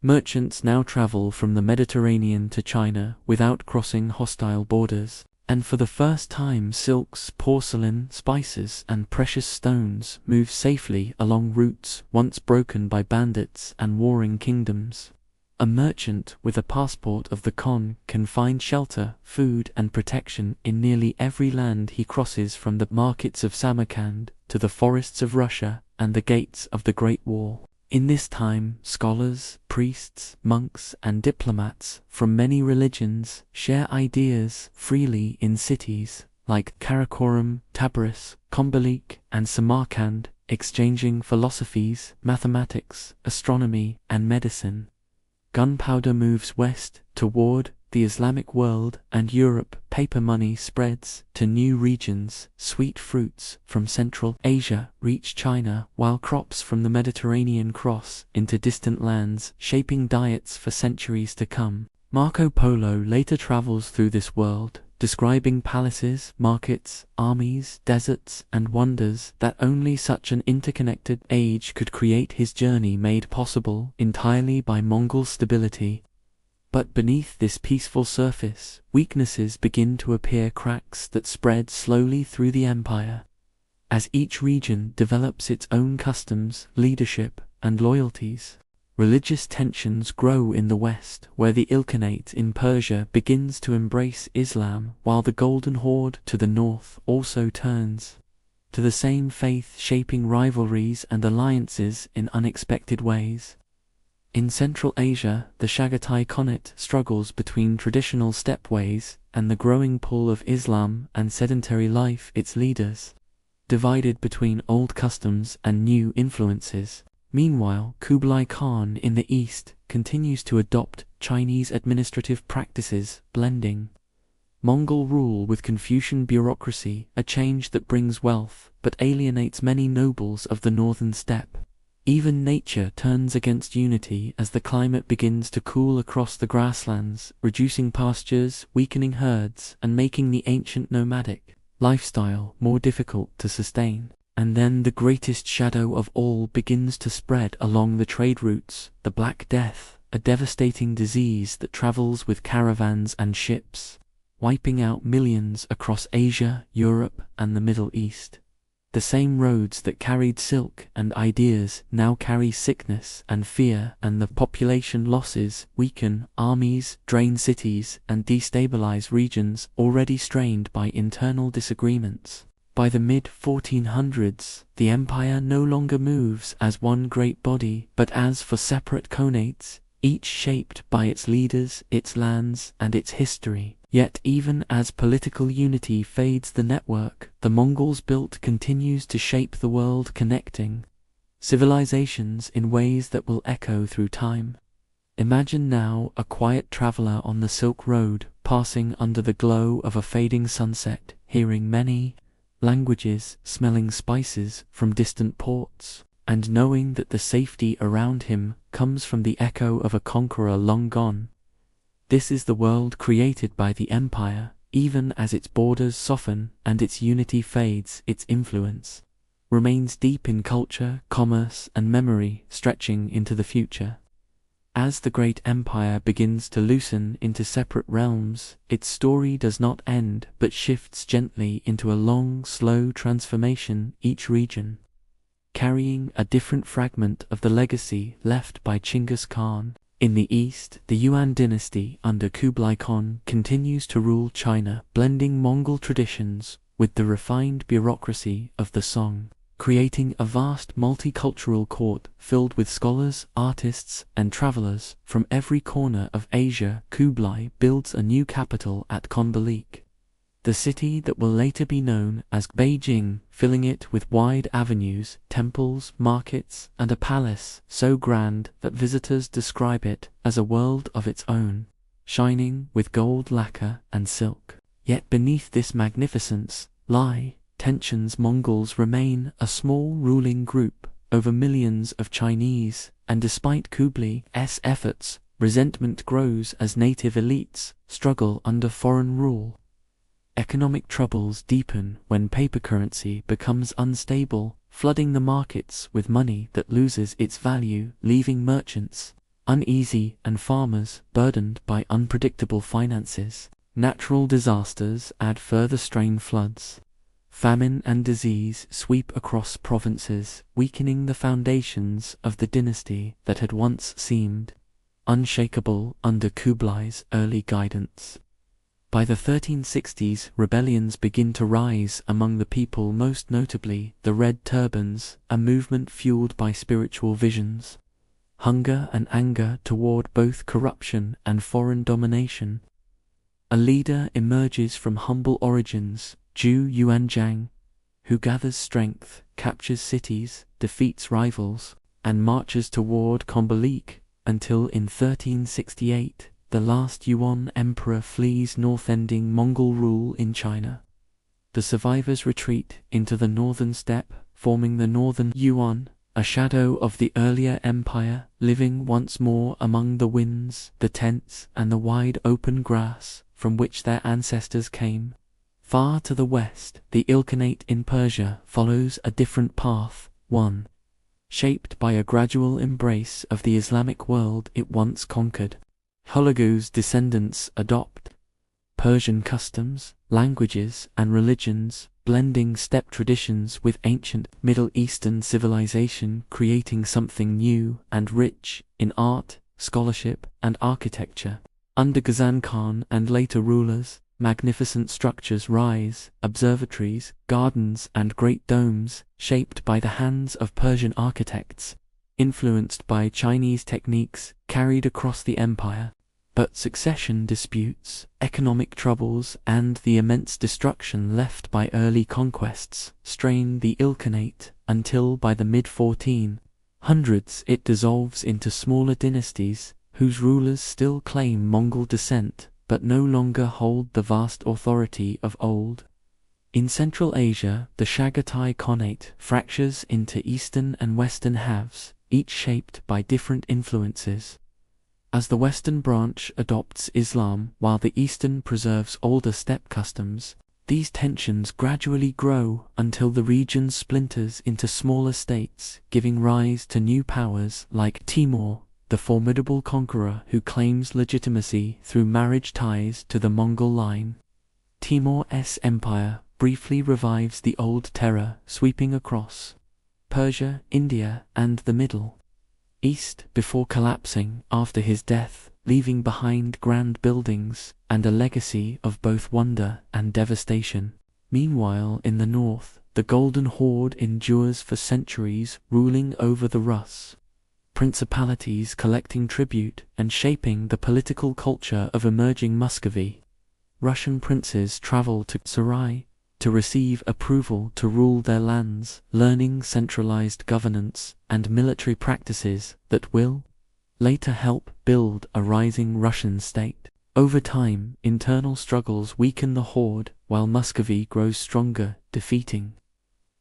Merchants now travel from the Mediterranean to China without crossing hostile borders, and for the first time silks, porcelain, spices, and precious stones move safely along routes once broken by bandits and warring kingdoms. A merchant with a passport of the Khan can find shelter, food, and protection in nearly every land he crosses, from the markets of Samarkand to the forests of Russia and the gates of the Great Wall. In this time, scholars, priests, monks, and diplomats from many religions share ideas freely in cities like Karakoram, Tabriz, Kombulik, and Samarkand, exchanging philosophies, mathematics, astronomy, and medicine. Gunpowder moves west toward the Islamic world and Europe. Paper money spreads to new regions. Sweet fruits from Central Asia reach China, while crops from the Mediterranean cross into distant lands, shaping diets for centuries to come. Marco Polo later travels through this world, describing palaces, markets, armies, deserts, and wonders that only such an interconnected age could create. His journey made possible entirely by Mongol stability. But beneath this peaceful surface, weaknesses begin to appear, cracks that spread slowly through the empire. As each region develops its own customs, leadership, and loyalties, religious tensions grow in the west, where the Ilkhanate in Persia begins to embrace Islam, while the Golden Horde to the north also turns to the same faith, shaping rivalries and alliances in unexpected ways. In Central Asia, the Chagatai Khanate struggles between traditional steppe ways and the growing pull of Islam and sedentary life. Its leaders divided between old customs and new influences. Meanwhile, Kublai Khan in the east continues to adopt Chinese administrative practices, blending Mongol rule with Confucian bureaucracy, a change that brings wealth but alienates many nobles of the northern steppe. Even nature turns against unity as the climate begins to cool across the grasslands, reducing pastures, weakening herds, and making the ancient nomadic lifestyle more difficult to sustain. And then the greatest shadow of all begins to spread along the trade routes, the Black Death, a devastating disease that travels with caravans and ships, wiping out millions across Asia, Europe, and the Middle East. The same roads that carried silk and ideas now carry sickness and fear, and the population losses weaken armies, drain cities, and destabilize regions already strained by internal disagreements. By the mid-1400s, the empire no longer moves as one great body, but as four separate khanates, each shaped by its leaders, its lands, and its history. Yet even as political unity fades, the network the Mongols built continues to shape the world, connecting civilizations in ways that will echo through time. Imagine now a quiet traveler on the Silk Road, passing under the glow of a fading sunset, hearing many languages, smelling spices from distant ports, and knowing that the safety around him comes from the echo of a conqueror long gone. This is the world created by the empire. Even as its borders soften and its unity fades, its influence remains deep in culture, commerce, and memory, stretching into the future. As the great empire begins to loosen into separate realms, its story does not end but shifts gently into a long, slow transformation, each region carrying a different fragment of the legacy left by Genghis Khan. In the east, the Yuan dynasty under Kublai Khan continues to rule China, blending Mongol traditions with the refined bureaucracy of the Song, creating a vast multicultural court filled with scholars, artists, and travelers from every corner of Asia. Kublai builds a new capital at Kombulik, the city that will later be known as Beijing, filling it with wide avenues, temples, markets, and a palace so grand that visitors describe it as a world of its own, shining with gold lacquer and silk. Yet beneath this magnificence lie tensions. Mongols remain a small ruling group over millions of Chinese, and despite Kublai's efforts, resentment grows as native elites struggle under foreign rule. Economic troubles deepen when paper currency becomes unstable, flooding the markets with money that loses its value, leaving merchants uneasy and farmers burdened by unpredictable finances. Natural disasters add further strain. Floods, famine, and disease sweep across provinces, weakening the foundations of the dynasty that had once seemed unshakable under Kublai's early guidance. By the 1360s, rebellions begin to rise among the people, most notably the Red Turbans, a movement fueled by spiritual visions, hunger and anger toward both corruption and foreign domination. A leader emerges from humble origins, Zhu Yuanzhang, who gathers strength, captures cities, defeats rivals, and marches toward Combalik, until in 1368, the last Yuan emperor flees north, ending Mongol rule in China. The survivors retreat into the northern steppe, forming the northern Yuan, a shadow of the earlier empire, living once more among the winds, the tents, and the wide open grass from which their ancestors came. Far to the west, the Ilkhanate in Persia follows a different path, one shaped by a gradual embrace of the Islamic world it once conquered. Hulagu's descendants adopt Persian customs, languages, and religions, blending steppe traditions with ancient Middle Eastern civilization, creating something new and rich in art, scholarship, and architecture. Under Genghis Khan and later rulers, magnificent structures rise, observatories, gardens, and great domes, shaped by the hands of Persian architects, influenced by Chinese techniques, carried across the empire. But succession disputes, economic troubles, and the immense destruction left by early conquests strain the Ilkhanate until by the mid-1400s it dissolves into smaller dynasties whose rulers still claim Mongol descent but no longer hold the vast authority of old. In Central Asia, the Chagatai Khanate fractures into eastern and western halves, each shaped by different influences. As the western branch adopts Islam while the eastern preserves older steppe customs, these tensions gradually grow until the region splinters into smaller states, giving rise to new powers like Timur, the formidable conqueror who claims legitimacy through marriage ties to the Mongol line. Timur's empire briefly revives the old terror, sweeping across Persia, India, and the Middle East before collapsing after his death, leaving behind grand buildings and a legacy of both wonder and devastation. Meanwhile, in the north, the Golden Horde endures for centuries, ruling over the Rus principalities, collecting tribute and shaping the political culture of emerging Muscovy. Russian princes travel to Sarai to receive approval to rule their lands, learning centralized governance and military practices that will later help build a rising Russian state. Over time, internal struggles weaken the Horde, while Muscovy grows stronger, defeating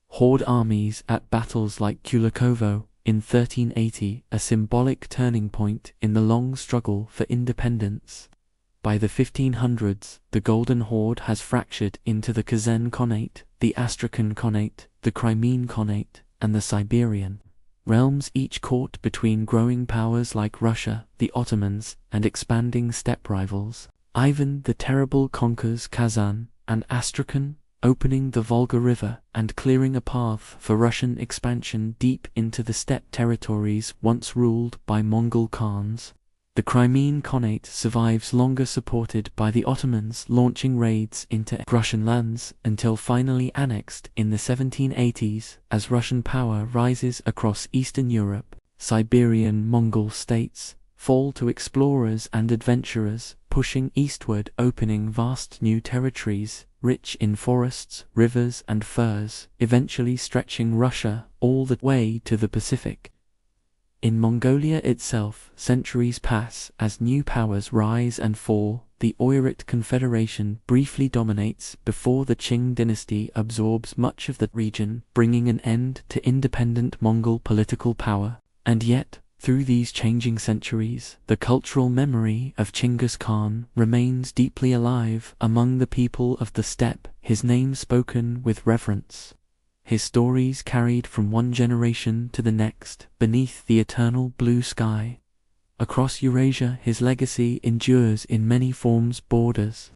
Horde armies at battles like Kulikovo in 1380, a symbolic turning point in the long struggle for independence. By the 1500s, the Golden Horde has fractured into the Kazan Khanate, the Astrakhan Khanate, the Crimean Khanate, and the Siberian realms, each caught between growing powers like Russia, the Ottomans, and expanding steppe rivals. Ivan the Terrible conquers Kazan and Astrakhan, opening the Volga River and clearing a path for Russian expansion deep into the steppe territories once ruled by Mongol Khans. The Crimean Khanate survives longer, supported by the Ottomans launching raids into Russian lands until finally annexed in the 1780s. As Russian power rises across Eastern Europe, Siberian Mongol states fall to explorers and adventurers, pushing eastward, opening vast new territories, rich in forests, rivers, and furs, eventually stretching Russia all the way to the Pacific. In Mongolia itself, centuries pass as new powers rise and fall. The Oirat Confederation briefly dominates before the Qing dynasty absorbs much of the region, bringing an end to independent Mongol political power. And yet, through these changing centuries, the cultural memory of Genghis Khan remains deeply alive among the people of the steppe, his name spoken with reverence, his stories carried from one generation to the next beneath the eternal blue sky. Across Eurasia, his legacy endures in many forms, borders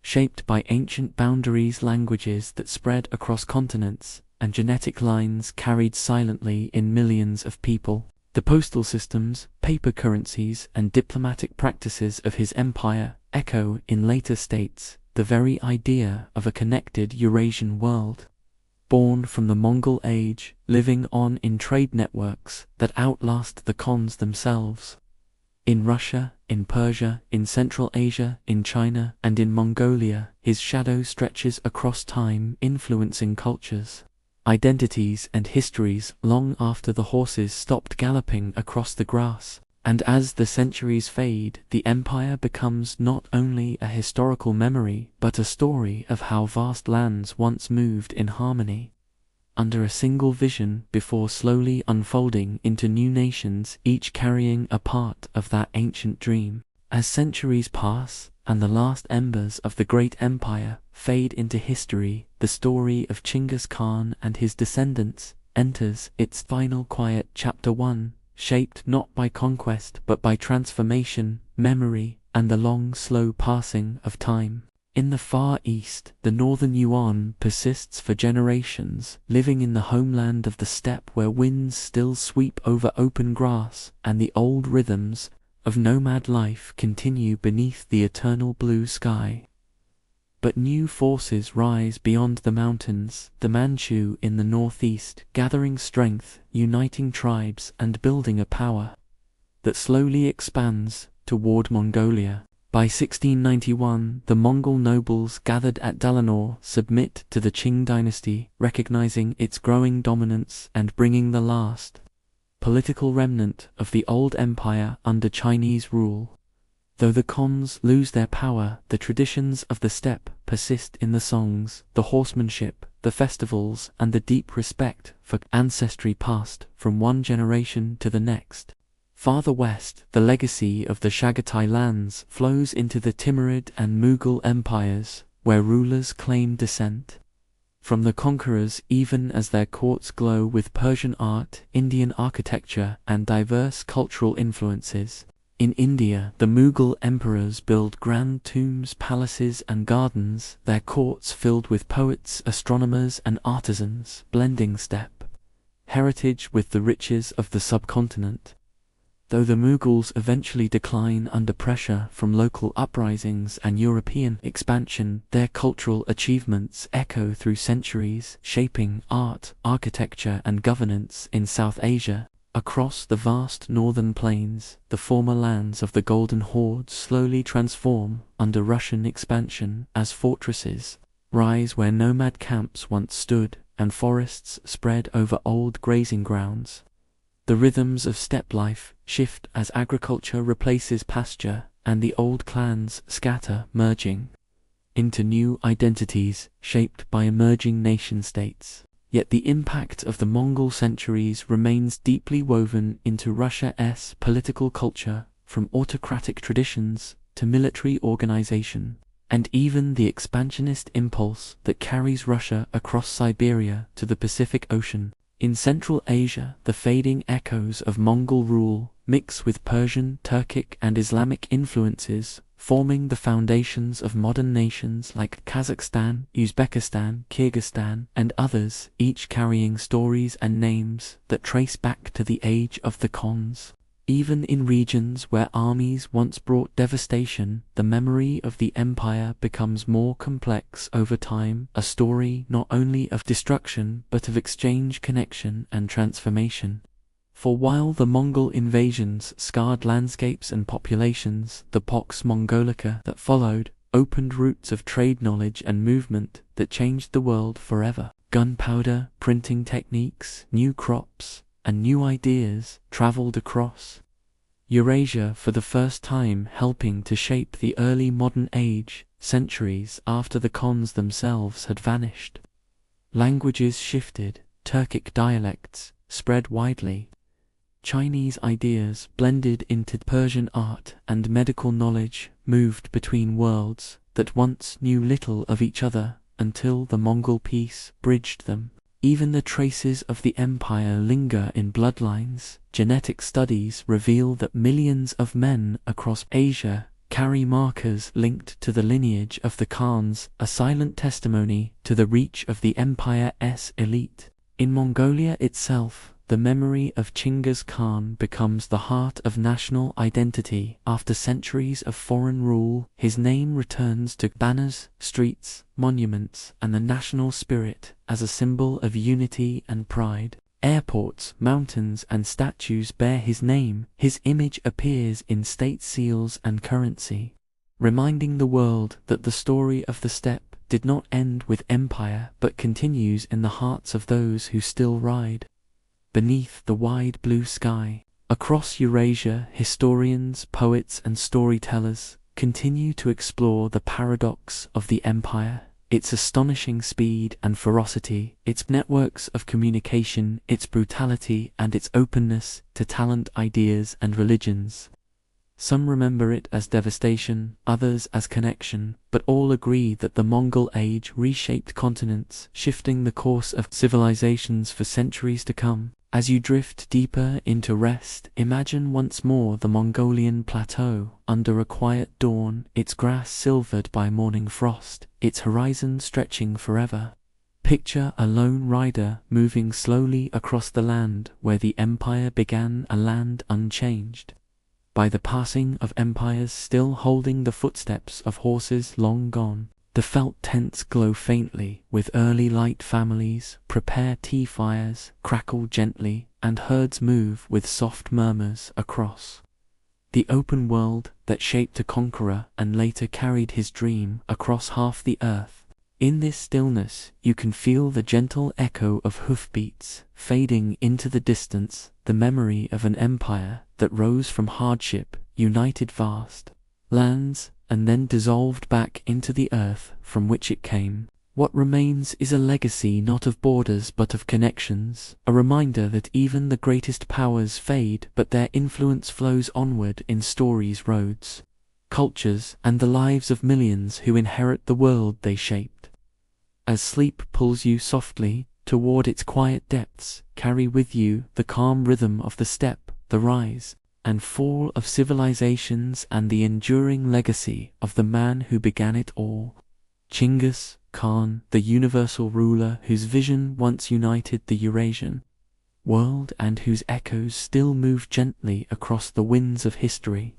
shaped by ancient boundaries, languages that spread across continents, and genetic lines carried silently in millions of people. The postal systems, paper currencies, and diplomatic practices of his empire echo in later states the very idea of a connected Eurasian world. Born from the Mongol age, living on in trade networks that outlast the Khans themselves. In Russia, in Persia, in Central Asia, in China, and in Mongolia, his shadow stretches across time, influencing cultures, identities, and histories long after the horses stopped galloping across the grass. And as the centuries fade, the empire becomes not only a historical memory, but a story of how vast lands once moved in harmony under a single vision before slowly unfolding into new nations, each carrying a part of that ancient dream. As centuries pass, and the last embers of the great empire fade into history, the story of Genghis Khan and his descendants enters its final quiet chapter 1, shaped not by conquest but by transformation, memory, and the long, slow passing of time. In the Far East, the northern Yuan persists for generations, living in the homeland of the steppe where winds still sweep over open grass, and the old rhythms of nomad life continue beneath the eternal blue sky. But new forces rise beyond the mountains, the Manchu in the northeast, gathering strength, uniting tribes, and building a power that slowly expands toward Mongolia. By 1691, the Mongol nobles gathered at Dalanor submit to the Qing dynasty, recognizing its growing dominance and bringing the last political remnant of the old empire under Chinese rule. Though the Khans lose their power, the traditions of the steppe persist in the songs, the horsemanship, the festivals, and the deep respect for ancestry passed from one generation to the next. Farther west, the legacy of the Chagatai lands flows into the Timurid and Mughal empires, where rulers claim descent from the conquerors even as their courts glow with Persian art, Indian architecture, and diverse cultural influences. In India, the Mughal emperors build grand tombs, palaces, and gardens, their courts filled with poets, astronomers, and artisans, blending steppe heritage with the riches of the subcontinent. Though the Mughals eventually decline under pressure from local uprisings and European expansion, their cultural achievements echo through centuries, shaping art, architecture, and governance in South Asia. Across the vast northern plains, the former lands of the Golden Horde slowly transform under Russian expansion as fortresses rise where nomad camps once stood, and forests spread over old grazing grounds. The rhythms of steppe life shift as agriculture replaces pasture, and the old clans scatter, merging into new identities shaped by emerging nation-states. Yet the impact of the Mongol centuries remains deeply woven into Russia's political culture, from autocratic traditions to military organization, and even the expansionist impulse that carries Russia across Siberia to the Pacific Ocean. In Central Asia, the fading echoes of Mongol rule mix with Persian, Turkic, and Islamic influences, forming the foundations of modern nations like Kazakhstan, Uzbekistan, Kyrgyzstan, and others, each carrying stories and names that trace back to the age of the Khans. Even in regions where armies once brought devastation, the memory of the empire becomes more complex over time, a story not only of destruction but of exchange, connection, and transformation. For while the Mongol invasions scarred landscapes and populations, the Pax Mongolica that followed opened routes of trade, knowledge, and movement that changed the world forever. Gunpowder, printing techniques, new crops, and new ideas traveled across Eurasia for the first time, helping to shape the early modern age, centuries after the Khans themselves had vanished. Languages shifted, Turkic dialects spread widely, Chinese ideas blended into Persian art, and medical knowledge moved between worlds that once knew little of each other until the Mongol peace bridged them. Even the traces of the empire linger in bloodlines. Genetic studies reveal that millions of men across Asia carry markers linked to the lineage of the Khans, a silent testimony to the reach of the empire's elite. In Mongolia itself, the memory of Genghis Khan becomes the heart of national identity. After centuries of foreign rule, his name returns to banners, streets, monuments, and the national spirit as a symbol of unity and pride. Airports, mountains, and statues bear his name. His image appears in state seals and currency, reminding the world that the story of the steppe did not end with empire but continues in the hearts of those who still ride beneath the wide blue sky. Across Eurasia, historians, poets, and storytellers continue to explore the paradox of the empire, its astonishing speed and ferocity, its networks of communication, its brutality, and its openness to talent, ideas, and religions. Some remember it as devastation, others as connection, but all agree that the Mongol age reshaped continents, shifting the course of civilizations for centuries to come. As you drift deeper into rest, imagine once more the Mongolian plateau, under a quiet dawn, its grass silvered by morning frost, its horizon stretching forever. Picture a lone rider moving slowly across the land where the empire began, a land unchanged by the passing of empires, still holding the footsteps of horses long gone. The felt tents glow faintly with early light, families prepare tea fires, crackle gently, and herds move with soft murmurs across the open world that shaped a conqueror and later carried his dream across half the earth. In this stillness, you can feel the gentle echo of hoofbeats fading into the distance, the memory of an empire that rose from hardship, united vast lands, and then dissolved back into the earth from which it came. What remains is a legacy not of borders but of connections, a reminder that even the greatest powers fade, but their influence flows onward in stories, roads, cultures, and the lives of millions who inherit the world they shaped. As sleep pulls you softly toward its quiet depths, carry with you the calm rhythm of the steppe, the rise and fall of civilizations, and the enduring legacy of the man who began it all. Genghis Khan, the universal ruler whose vision once united the Eurasian world and whose echoes still move gently across the winds of history.